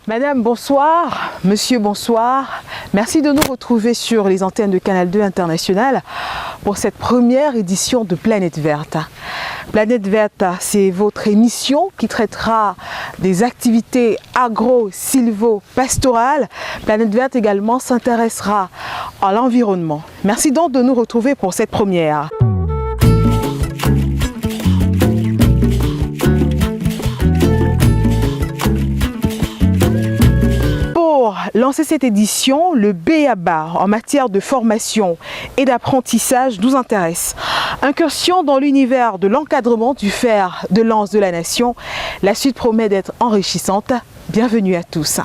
Madame, bonsoir. Monsieur, bonsoir. Merci de nous retrouver sur les antennes de Canal 2 International pour cette première édition de Planète Verte. Planète Verte, c'est votre émission qui traitera des activités agro-sylvo-pastorales. Planète Verte également s'intéressera à l'environnement. Merci donc de nous retrouver pour cette première. Pour lancer cette édition, le B.A.B.A. en matière de formation et d'apprentissage nous intéresse. Incursion dans l'univers de l'encadrement du fer de lance de la nation. La suite promet d'être enrichissante. Bienvenue à tous.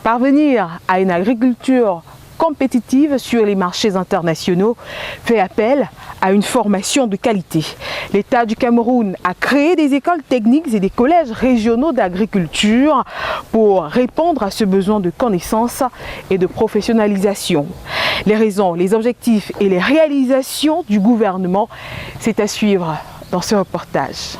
Parvenir à une agriculture compétitive sur les marchés internationaux fait appel à une formation de qualité. L'État du Cameroun a créé des écoles techniques et des collèges régionaux d'agriculture pour répondre à ce besoin de connaissances et de professionnalisation. Les raisons, les objectifs et les réalisations du gouvernement, c'est à suivre dans ce reportage.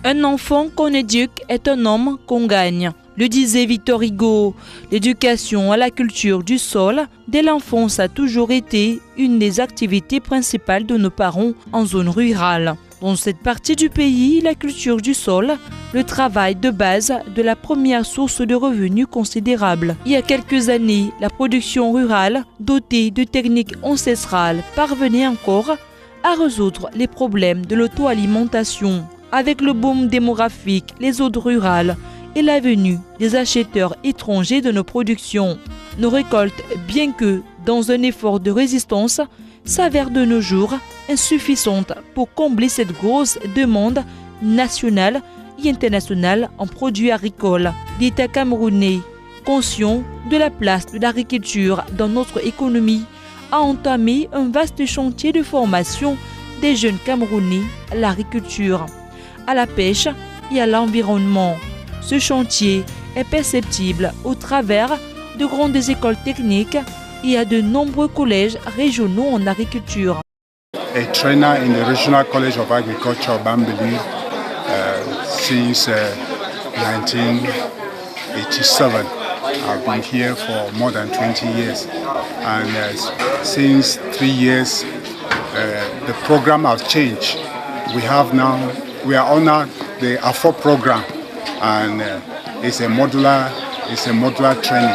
Un enfant qu'on éduque est un homme qu'on gagne. Le disait Victor Hugo, l'éducation à la culture du sol dès l'enfance a toujours été une des activités principales de nos parents en zone rurale. Dans cette partie du pays, la culture du sol, le travail de base de la première source de revenus considérable. Il y a quelques années, la production rurale, dotée de techniques ancestrales, parvenait encore à résoudre les problèmes de l'auto-alimentation. Avec le boom démographique, les zones rurales et la venue des acheteurs étrangers de nos productions, nos récoltes, bien que dans un effort de résistance, s'avèrent de nos jours insuffisantes pour combler cette grosse demande nationale et internationale en produits agricoles. L'État camerounais, conscient de la place de l'agriculture dans notre économie, a entamé un vaste chantier de formation des jeunes Camerounais à l'agriculture, à la pêche et à l'environnement. Ce chantier est perceptible au travers de grandes écoles techniques et à de nombreux collèges régionaux en agriculture. A trainer in the Regional College of Agriculture, Bambili, since 1987. I've been here for more than 20 years, and since 3 years, the program has changed. We are on the AFO program. And it's a modular training,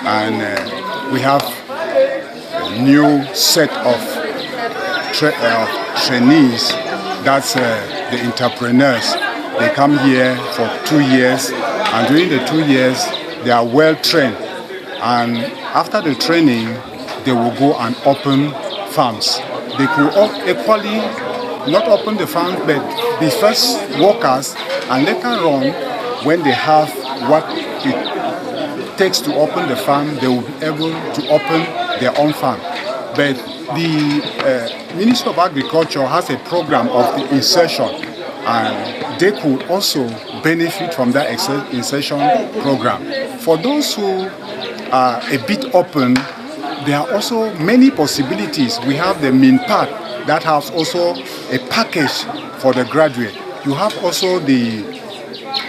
and we have a new set of trainees. That's the entrepreneurs. They come here for 2 years, and during the 2 years they are well trained, and after the training they will go and open farms. They could equally not open the farm, but be first workers, and later on, when they have what it takes to open the farm, they will be able to open their own farm. But the Ministry of Agriculture has a program of the insertion, and they could also benefit from that insertion program. For those who are a bit open, there are also many possibilities. We have the MINPAC that has also a package for the graduate. You have also the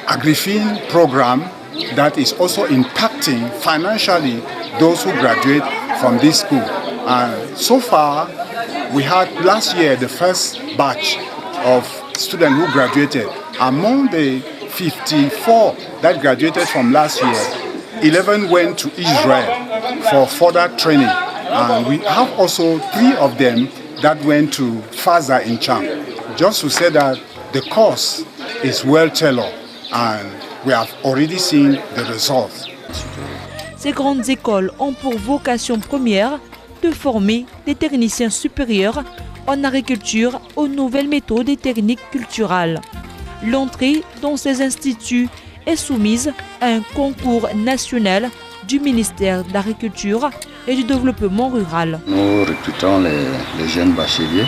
AgriFin program that is also impacting financially those who graduate from this school. And so far, we had last year the first batch of students who graduated. Among the 54 that graduated from last year, 11 went to Israel for further training. And we have also 3 of them that went to FASA in Cham. Just to say that the course is well tailored, and we have already seen the results. Ces grandes écoles ont pour vocation première de former des techniciens supérieurs en agriculture aux nouvelles méthodes et techniques culturelles. L'entrée dans ces instituts est soumise à un concours national du ministère de l'Agriculture et du Développement rural. Nous recrutons les jeunes bacheliers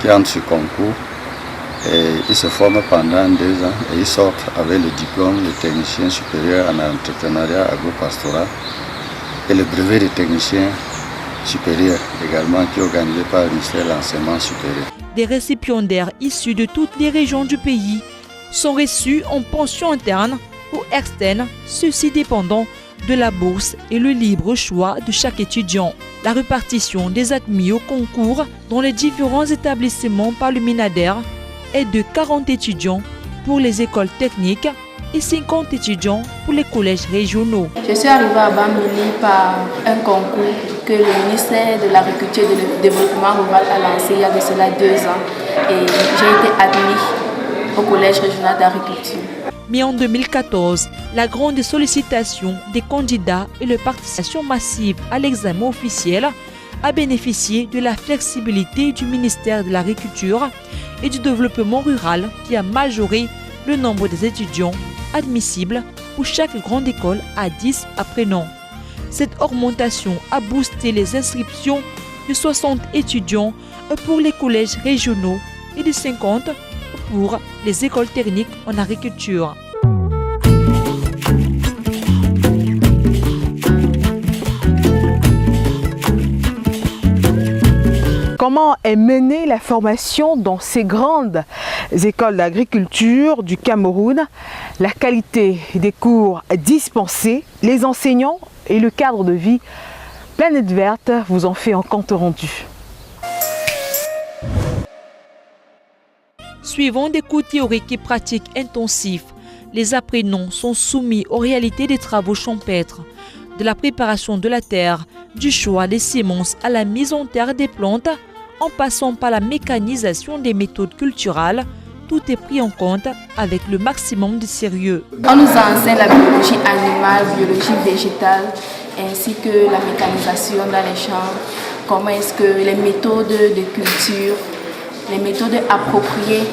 qui entrent ce concours. Et ils se forment pendant 2 ans et ils sortent avec le diplôme de technicien supérieur en entrepreneuriat agro-pastoral et le brevet de technicien supérieur également qui est organisé par le ministère de l'Enseignement supérieur. Des récipiendaires issus de toutes les régions du pays sont reçus en pension interne ou externe, ceci dépendant de la bourse et le libre choix de chaque étudiant. La répartition des admis au concours dans les différents établissements par le Minader est de 40 étudiants pour les écoles techniques et 50 étudiants pour les collèges régionaux. Je suis arrivée à Bambili par un concours que le ministère de l'Agriculture et du Développement rural a lancé il y a de cela 2 ans et j'ai été admise au collège régional d'agriculture. Mais en 2014, la grande sollicitation des candidats et la participation massive à l'examen officiel a bénéficié de la flexibilité du ministère de l'Agriculture et du Développement rural qui a majoré le nombre des étudiants admissibles pour chaque grande école à 10 apprenants. Cette augmentation a boosté les inscriptions de 60 étudiants pour les collèges régionaux et de 50 pour les écoles techniques en agriculture. Comment est menée la formation dans ces grandes écoles d'agriculture du Cameroun? La qualité des cours dispensés, les enseignants et le cadre de vie. Planète Verte vous en fait un compte rendu. Suivant des cours théoriques et pratiques intensifs, les apprenants sont soumis aux réalités des travaux champêtres, de la préparation de la terre, du choix des semences à la mise en terre des plantes, en passant par la mécanisation des méthodes culturales. Tout est pris en compte avec le maximum de sérieux. On nous enseigne la biologie animale, biologie végétale, ainsi que la mécanisation dans les champs, comment est-ce que les méthodes de culture, les méthodes appropriées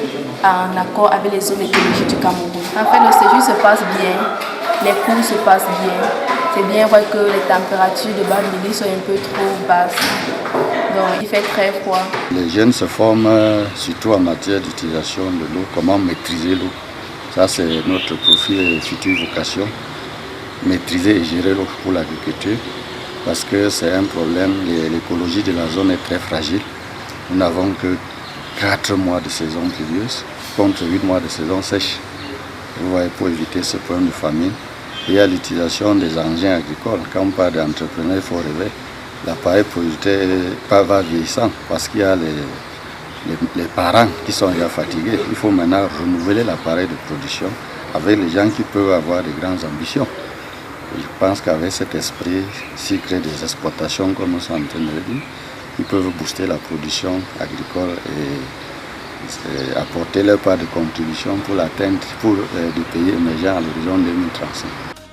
en accord avec les zones écologiques du Cameroun. En fait, le séjour se passe bien, les cours se passent bien. C'est bien vrai que les températures de Bambili sont un peu trop basses, donc il fait très froid. Les jeunes se forment surtout en matière d'utilisation de l'eau, comment maîtriser l'eau. Ça, c'est notre profil et future vocation. Maîtriser et gérer l'eau pour l'agriculture, parce que c'est un problème, l'écologie de la zone est très fragile. Nous n'avons que 4 mois de saison pluvieuse contre 8 mois de saison sèche. Vous voyez, pour éviter ce problème de famine. Il y a l'utilisation des engins agricoles. Quand on parle d'entrepreneur, il faut rêver. L'appareil producteur va vieillissant parce qu'il y a les parents qui sont déjà fatigués. Il faut maintenant renouveler l'appareil de production avec les gens qui peuvent avoir de grandes ambitions. Je pense qu'avec cet esprit, s'ils créent des exploitations comme nous sommes en train de le dire, ils peuvent booster la production agricole et apporter leur part de contribution pour l'atteinte des pays émergents à l'horizon 2035.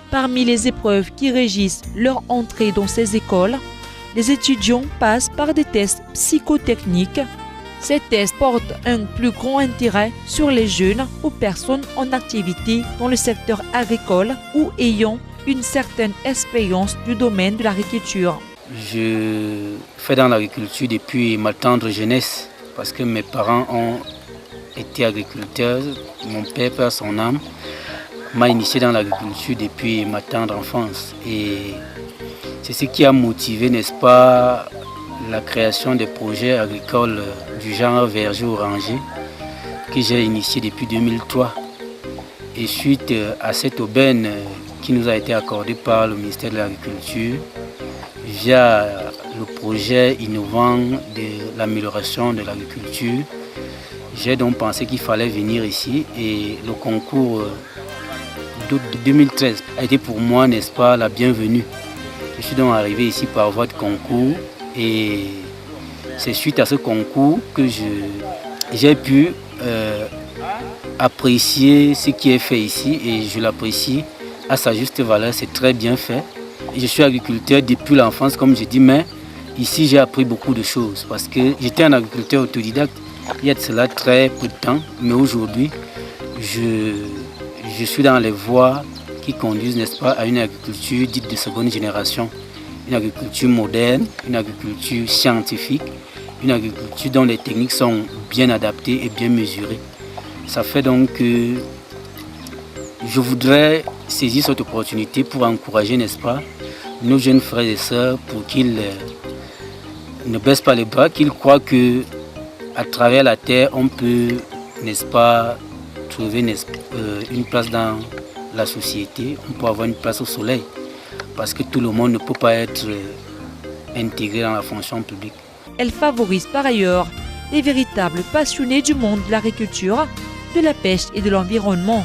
Parmi les épreuves qui régissent leur entrée dans ces écoles, les étudiants passent par des tests psychotechniques. Ces tests portent un plus grand intérêt sur les jeunes ou personnes en activité dans le secteur agricole ou ayant une certaine expérience du domaine de l'agriculture. Je fais dans l'agriculture depuis ma tendre jeunesse parce que mes parents ont été agriculteurs. Mon père, par son âme, m'a initié dans l'agriculture depuis ma tendre enfance. Et c'est ce qui a motivé, n'est-ce pas, la création des projets agricoles du genre verger oranger que j'ai initié depuis 2003. Et suite à cette aubaine qui nous a été accordée par le ministère de l'Agriculture, via le projet innovant de l'amélioration de l'agriculture, j'ai donc pensé qu'il fallait venir ici et le concours de 2013 a été pour moi, n'est-ce pas, la bienvenue. Je suis donc arrivé ici par voie de concours et c'est suite à ce concours que j'ai pu apprécier ce qui est fait ici et je l'apprécie à sa juste valeur, c'est très bien fait. Je suis agriculteur depuis l'enfance, comme je dis, mais ici j'ai appris beaucoup de choses parce que j'étais un agriculteur autodidacte il y a de cela très peu de temps, mais aujourd'hui je suis dans les voies qui conduisent, n'est-ce pas, à une agriculture dite de seconde génération, une agriculture moderne, une agriculture scientifique, une agriculture dont les techniques sont bien adaptées et bien mesurées. Ça fait donc que je voudrais saisir cette opportunité pour encourager, n'est-ce pas, nos jeunes frères et sœurs pour qu'ils ne baissent pas les bras, qu'ils croient que à travers la terre, on peut, n'est-ce pas, trouver une place dans la société, on peut avoir une place au soleil, parce que tout le monde ne peut pas être intégré dans la fonction publique. Elle favorise par ailleurs les véritables passionnés du monde de l'agriculture, de la pêche et de l'environnement.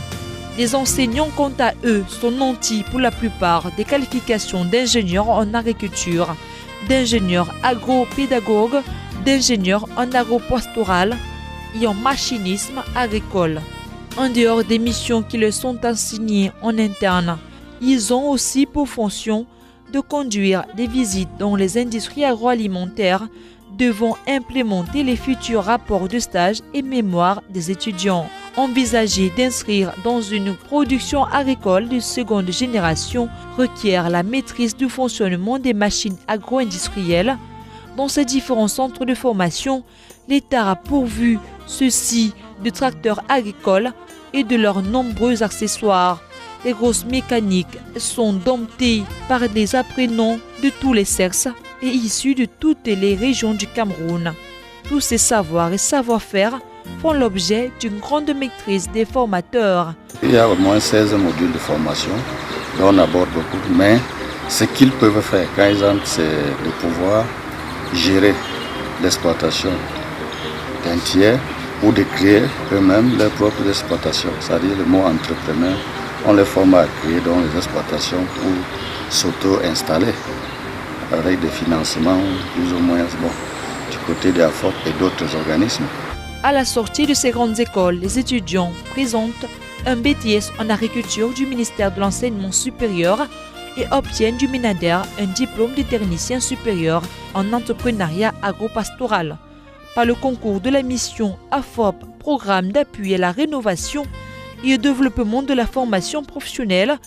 Les enseignants, quant à eux, sont nantis pour la plupart des qualifications d'ingénieurs en agriculture, d'ingénieurs agropédagogues, d'ingénieurs en agropastoral et en machinisme agricole. En dehors des missions qui leur sont assignées en interne, ils ont aussi pour fonction de conduire des visites dans les industries agroalimentaires devant implémenter les futurs rapports de stage et mémoires des étudiants. Envisager d'inscrire dans une production agricole de seconde génération requiert la maîtrise du fonctionnement des machines agro-industrielles. Dans ces différents centres de formation, l'État a pourvu ceux-ci de tracteurs agricoles et de leurs nombreux accessoires. Les grosses mécaniques sont domptées par des apprenants de tous les sexes et issus de toutes les régions du Cameroun. Tous ces savoirs et savoir-faire font l'objet d'une grande maîtrise des formateurs. Il y a au moins 16 modules de formation dont on aborde beaucoup, mais ce qu'ils peuvent faire quand ils entrent, c'est de pouvoir gérer l'exploitation d'un tiers ou de créer eux-mêmes leur propre exploitation. C'est-à-dire le mot entrepreneur, on les forme à créer dans les exploitations pour s'auto-installer avec des financements plus ou moins du côté de l'AFOP et d'autres organismes. À la sortie de ces grandes écoles, les étudiants présentent un BTS en agriculture du ministère de l'Enseignement supérieur et obtiennent du MINADER un diplôme de technicien supérieur en entrepreneuriat agropastoral. Par le concours de la mission AFOP, programme d'appui à la rénovation et au développement de la formation professionnelle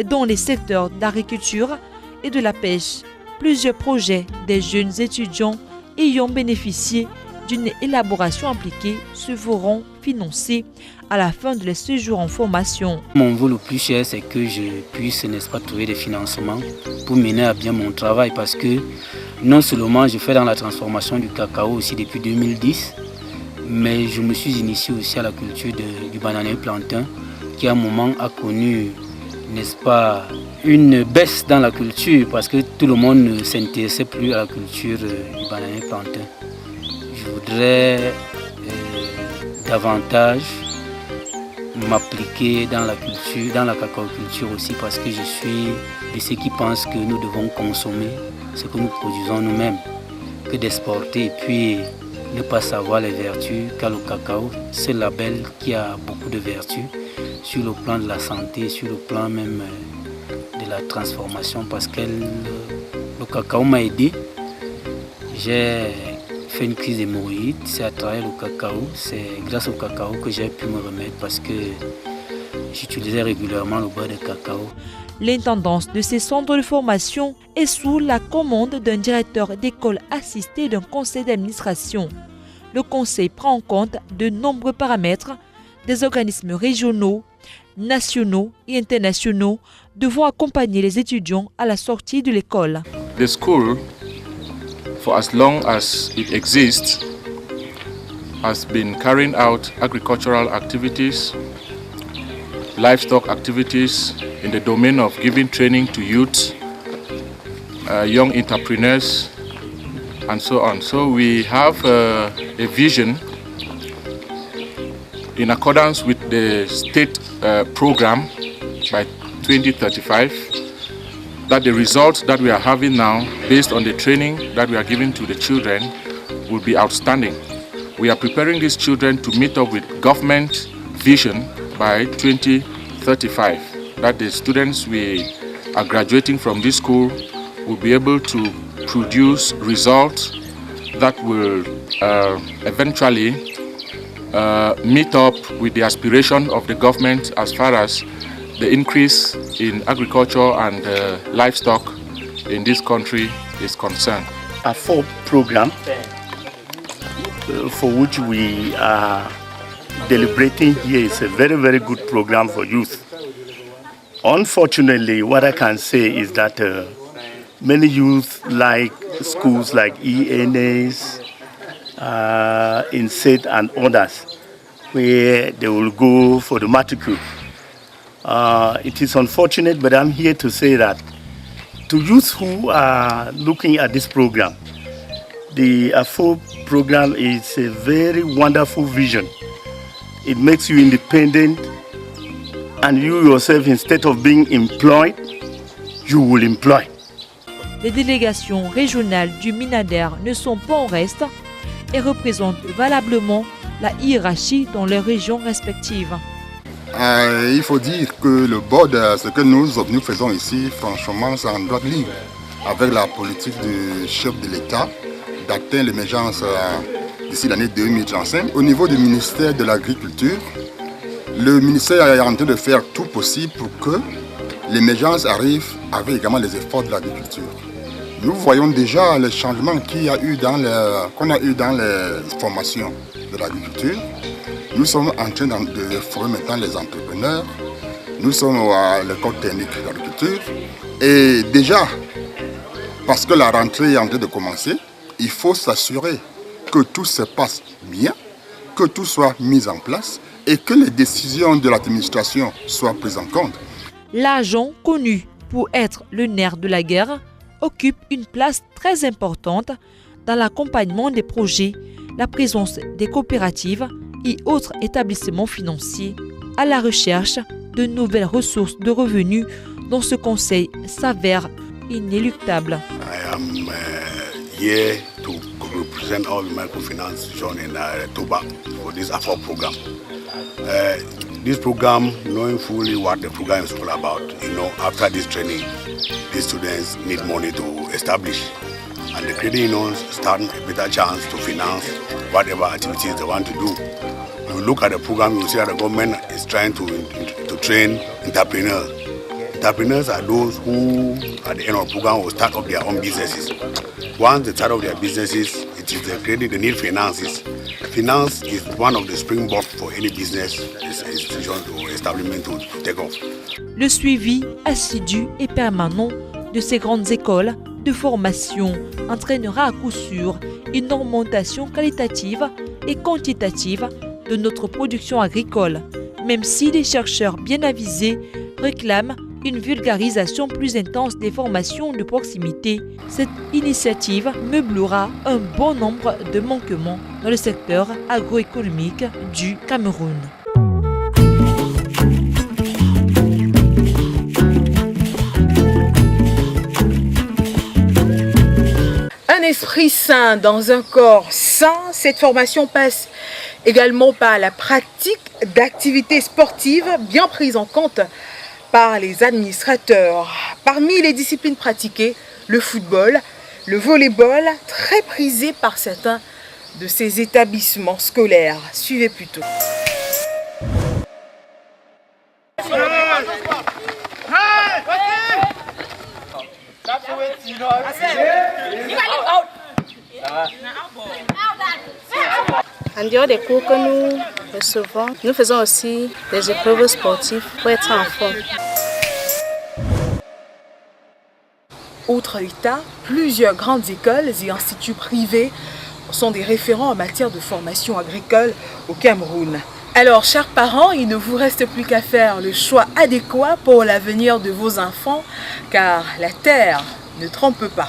dans les secteurs d'agriculture et de la pêche, plusieurs projets des jeunes étudiants ayant bénéficié d'une élaboration appliquée se verront financés à la fin de leur séjour en formation. Mon vœu le plus cher, c'est que je puisse, n'est-ce pas, trouver des financements pour mener à bien mon travail, parce que non seulement je fais dans la transformation du cacao aussi depuis 2010, mais je me suis initié aussi à la culture du bananier plantain, qui à un moment a connu, n'est-ce pas, une baisse dans la culture, parce que tout le monde ne s'intéressait plus à la culture du bananier plantain. Je voudrais davantage m'appliquer dans la culture, dans la cacaoculture aussi, parce que je suis de ceux qui pensent que nous devons consommer ce que nous produisons nous-mêmes, que d'exporter et puis ne pas savoir les vertus qu'a le cacao. C'est le label qui a beaucoup de vertus sur le plan de la santé, sur le plan même de la transformation, parce que le cacao m'a aidé. J'ai fait une crise d'hémorroïdes, c'est à travers le cacao, c'est grâce au cacao que j'ai pu me remettre, parce que j'utilisais régulièrement le beurre de cacao. L'intendance de ces centres de formation est sous la commande d'un directeur d'école assisté d'un conseil d'administration. Le conseil prend en compte de nombreux paramètres, des organismes régionaux, nationaux et internationaux devant accompagner les étudiants à la sortie de l'école. The school, for as long as it exists, has been carrying out agricultural activities, livestock activities in the domain of giving training to youth, young entrepreneurs, and so on. So we have a vision in accordance with the state program by 2035, that the results that we are having now, based on the training that we are giving to the children, will be outstanding. We are preparing these children to meet up with government vision by 2035, that the students we are graduating from this school will be able to produce results that will eventually meet up with the aspiration of the government as far as the increase in agriculture and livestock in this country is concerned. A FOP program for which we are deliberating here is a very, very good program for youth. Unfortunately, what I can say is that many youth like schools like ENAs, INSET and others, where they will go for the matricule. It is unfortunate, but I'm here to say that to youth who are looking at this program, the AFO program is a very wonderful vision. It makes you independent, and you yourself, instead of being employed, you will employ. Les délégations régionales du Minader ne sont pas en reste et représentent valablement la hiérarchie dans leurs régions respectives. Il faut dire que le board, ce que nous faisons ici, franchement, c'est en droite ligne avec la politique du chef de l'État d'atteindre l'émergence d'ici l'année 2035. Au niveau du ministère de l'Agriculture, le ministère est en train de faire tout possible pour que l'émergence arrive avec également les efforts de l'agriculture. Nous voyons déjà les changements qu'on a eu dans les formations de l'agriculture. Nous sommes en train de former maintenant les entrepreneurs. Nous sommes à l'école technique de l'agriculture. Et déjà, parce que la rentrée est en train de commencer, il faut s'assurer que tout se passe bien, que tout soit mis en place et que les décisions de l'administration soient prises en compte. L'argent, connu pour être le nerf de la guerre, occupe une place très importante dans l'accompagnement des projets, la présence des coopératives et autres établissements financiers à la recherche de nouvelles ressources de revenus dont ce conseil s'avère inéluctable. I am here to represent all the microfinance institutions in Toba for this AFO program. This program, knowing fully what the program is all about, after this training, these students need money to establish. And the credit unions stand a better chance to finance whatever activities they want to do. When you look at the program, you see that the government is trying to train entrepreneurs. Entrepreneurs are those who, at the end of the program, will start up their own businesses. Once they start up their businesses, it is the credit, they need finances. Finance is one of the springboards for any business institution or establishment to take off. Le suivi assidu et permanent de ces grandes écoles de formation entraînera à coup sûr une augmentation qualitative et quantitative de notre production agricole, même si les chercheurs bien avisés réclament une vulgarisation plus intense des formations de proximité. Cette initiative meublera un bon nombre de manquements dans le secteur agroéconomique du Cameroun. Un esprit sain dans un corps sain, cette formation passe également par la pratique d'activités sportives bien prises en compte par les administrateurs. Parmi les disciplines pratiquées, le football, le volleyball, très prisé par certains de ces établissements scolaires. Suivez plutôt. En dehors des cours que nous recevons, nous faisons aussi des épreuves sportives pour être en forme. Outre l'État, plusieurs grandes écoles et instituts privés sont des référents en matière de formation agricole au Cameroun. Alors, chers parents, il ne vous reste plus qu'à faire le choix adéquat pour l'avenir de vos enfants, car la terre ne trompe pas.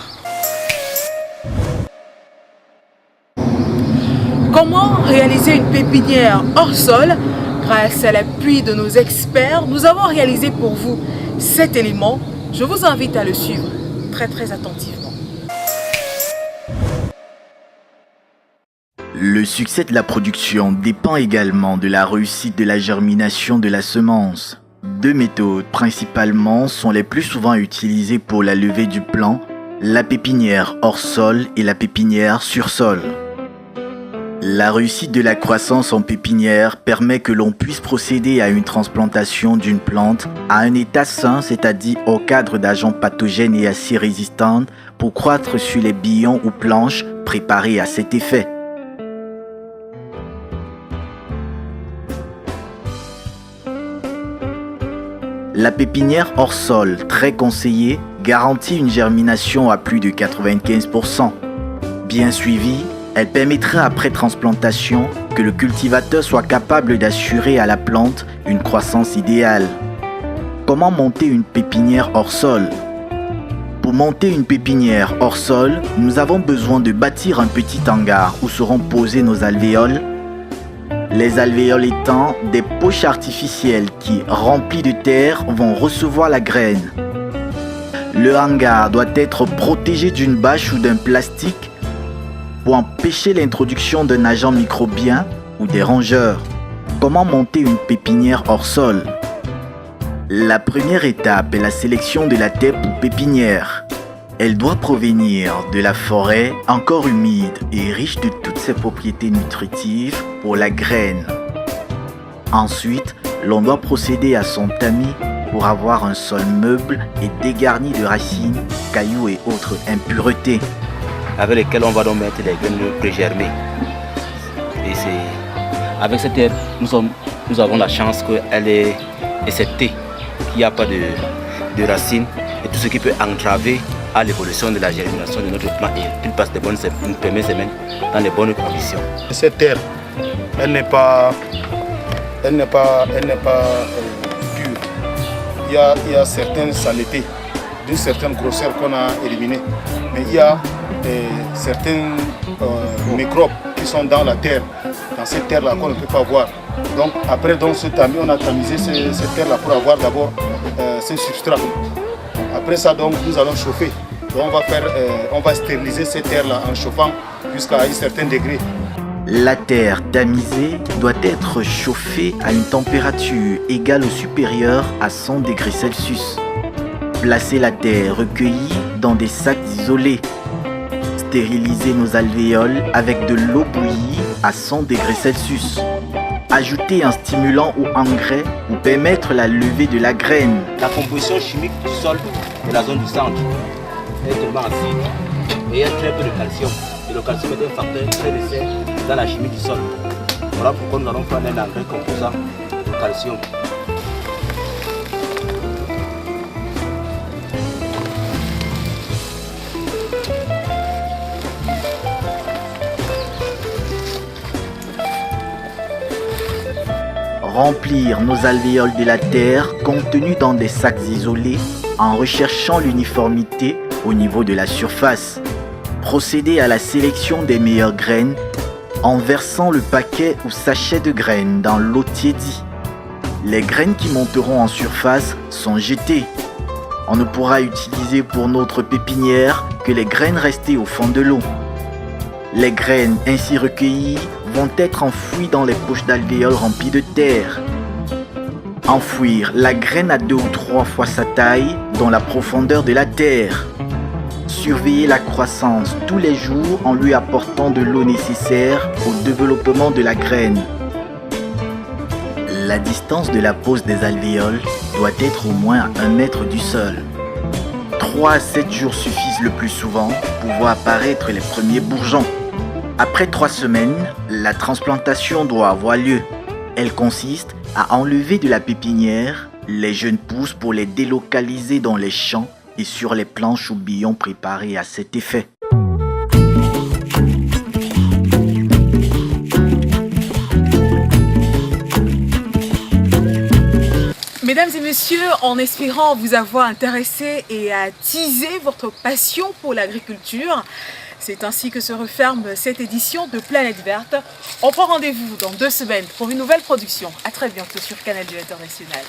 Comment réaliser une pépinière hors sol? Grâce à l'appui de nos experts, nous avons réalisé pour vous 7 éléments. Je vous invite à le suivre très attentivement. Le succès de la production dépend également de la réussite de la germination de la semence. 2 méthodes principalement sont les plus souvent utilisées pour la levée du plant, la pépinière hors sol et la pépinière sur sol. La réussite de la croissance en pépinière permet que l'on puisse procéder à une transplantation d'une plante à un état sain, c'est-à-dire au cadre d'agents pathogènes et assez résistants pour croître sur les billons ou planches préparées à cet effet. La pépinière hors sol, très conseillée, garantit une germination à plus de 95%. Bien suivie, elle permettra après transplantation que le cultivateur soit capable d'assurer à la plante une croissance idéale. Comment monter une pépinière hors sol? Pour monter une pépinière hors sol, nous avons besoin de bâtir un petit hangar où seront posés nos alvéoles. Les alvéoles étant des poches artificielles qui, remplies de terre, vont recevoir la graine. Le hangar doit être protégé d'une bâche ou d'un plastique pour empêcher l'introduction d'un agent microbien ou des rongeurs. Comment monter une pépinière hors sol? La première étape est la sélection de la terre pour pépinière. Elle doit provenir de la forêt encore humide et riche de toutes ses propriétés nutritives pour la graine. Ensuite, l'on doit procéder à son tamis pour avoir un sol meuble et dégarni de racines, cailloux et autres impuretés. Avec lesquels on va donc mettre les graines pré-germées. Et c'est avec cette terre, nous avons la chance qu'elle est acceptée, qu'il n'y a pas de racines et tout ce qui peut entraver à l'évolution de la germination de notre plant et qu'il passe une première semaine dans les bonnes conditions. Cette terre, elle n'est pas pure. Il y a certaines saletés d'une certaine grosseur qu'on a éliminées, mais il y a certains microbes qui sont dans la terre, dans cette terre-là qu'on ne peut pas voir. Donc après ce tamis, on a tamisé cette terre-là pour avoir d'abord ce substrat. Après ça, donc, nous allons chauffer. Donc, on va stériliser cette terre-là en chauffant jusqu'à un certain degré. La terre tamisée doit être chauffée à une température égale ou supérieure à 100 degrés Celsius. Placez la terre recueillie dans des sacs isolés. Stérilisez nos alvéoles avec de l'eau bouillie à 100 degrés Celsius. Ajoutez un stimulant ou engrais pour permettre la levée de la graine. La composition chimique du sol de la zone du centre est tellement acide et il y a très peu de calcium. Et le calcium est un facteur très nécessaire dans la chimie du sol. Voilà pourquoi nous allons prendre un engrais composant de calcium. Remplir nos alvéoles de la terre contenue dans des sacs isolés en recherchant l'uniformité au niveau de la surface. Procéder à la sélection des meilleures graines en versant le paquet ou sachet de graines dans l'eau tiédie. Les graines qui monteront en surface sont jetées. On ne pourra utiliser pour notre pépinière que les graines restées au fond de l'eau. Les graines ainsi recueillies vont être enfouies dans les poches d'alvéoles remplies de terre. Enfouir la graine à 2 ou 3 fois sa taille dans la profondeur de la terre. Surveiller la croissance tous les jours en lui apportant de l'eau nécessaire au développement de la graine. La distance de la pose des alvéoles doit être au moins à 1 mètre du sol. 3 à 7 jours suffisent le plus souvent pour voir apparaître les premiers bourgeons. Après 3 semaines, la transplantation doit avoir lieu. Elle consiste à enlever de la pépinière les jeunes pousses pour les délocaliser dans les champs et sur les planches ou billons préparés à cet effet. Mesdames et messieurs, en espérant vous avoir intéressé et attisé votre passion pour l'agriculture, c'est ainsi que se referme cette édition de Planète Verte. On prend rendez-vous dans 2 semaines pour une nouvelle production. À très bientôt sur Canal 2 International.